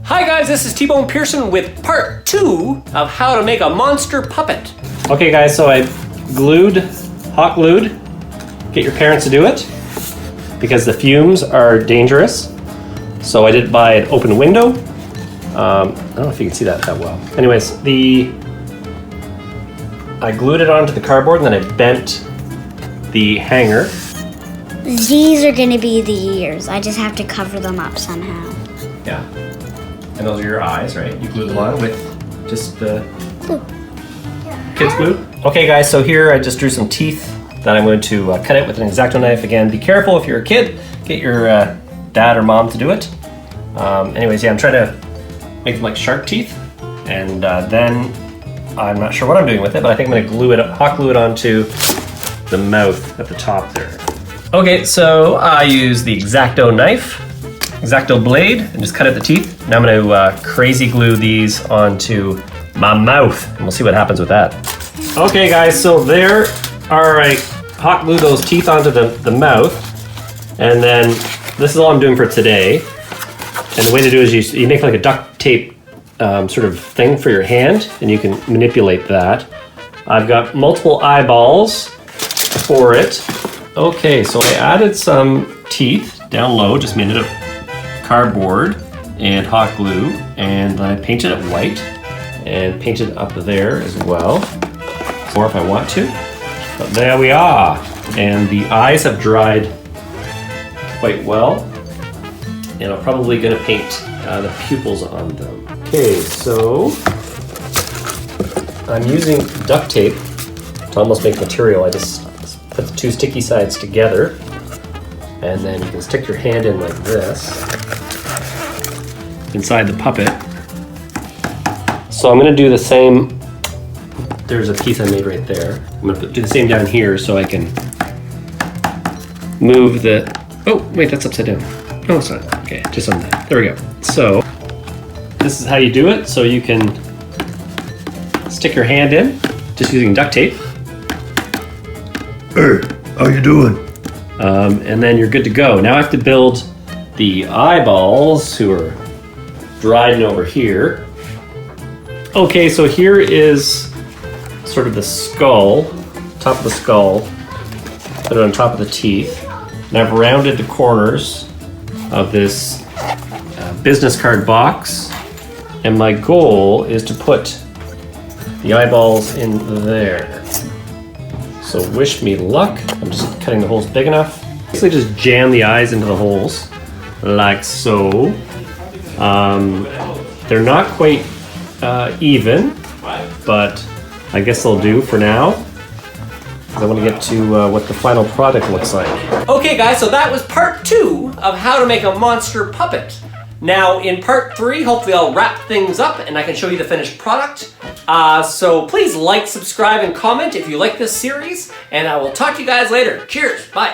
Hi guys, this is T-Bone Pearson with part 2 of how to make a monster puppet. Okay guys, so I hot glued, get your parents to do it, because the fumes are dangerous. So I did it by an open window. I don't know if you can see that well. Anyways, I glued it onto the cardboard and then I bent the hanger. These are gonna be the ears. I just have to cover them up somehow. Yeah. And those are your eyes, right? You glue them on with just the kids glue. Okay guys, so here I just drew some teeth that I'm going to cut it with an X-Acto knife. Again, be careful if you're a kid. Get your dad or mom to do it. Anyways, yeah, I'm trying to make them like shark teeth. And then I'm not sure what I'm doing with it, but I think I'm gonna hot glue it onto the mouth at the top there. Okay, so I use the X-Acto knife, X-Acto blade, and just cut at the teeth. Now I'm gonna crazy glue these onto my mouth, and we'll see what happens with that. Okay guys, so there are, I hot glue those teeth onto the mouth, and then this is all I'm doing for today. And the way to do it is you make like a duct tape sort of thing for your hand, and you can manipulate that. I've got multiple eyeballs for it. Okay, so I added some teeth down low, just made it of cardboard and hot glue, and then I painted it white and painted up there as well, or if I want to. But there we are, and the eyes have dried quite well, and I'm probably going to paint the pupils on them. Okay, so I'm using duct tape to almost make material. I just put the two sticky sides together, and then you can stick your hand in like this inside the puppet. So I'm going to do the same. There's a piece I made right there. I'm going to do the same down here so I can move the. Oh wait, that's upside down. No, it's not. Okay, just on that. There we go. So this is how you do it. So you can stick your hand in just using duct tape. Hey, how you doing? And then you're good to go. Now I have to build the eyeballs, who are dried over here. Okay, so here is sort of the skull, top of the skull. Put it on top of the teeth. And I've rounded the corners of this business card box. And my goal is to put the eyeballs in there. So wish me luck. I'm just cutting the holes big enough. Basically just jam the eyes into the holes, like so. They're not quite even, but I guess they'll do for now. I want to get to what the final product looks like. Okay guys, so that was part 2 of how to make a monster puppet. Now in part 3, hopefully I'll wrap things up and I can show you the finished product. So please like, subscribe, and comment if you like this series, and I will talk to you guys later. Cheers, bye.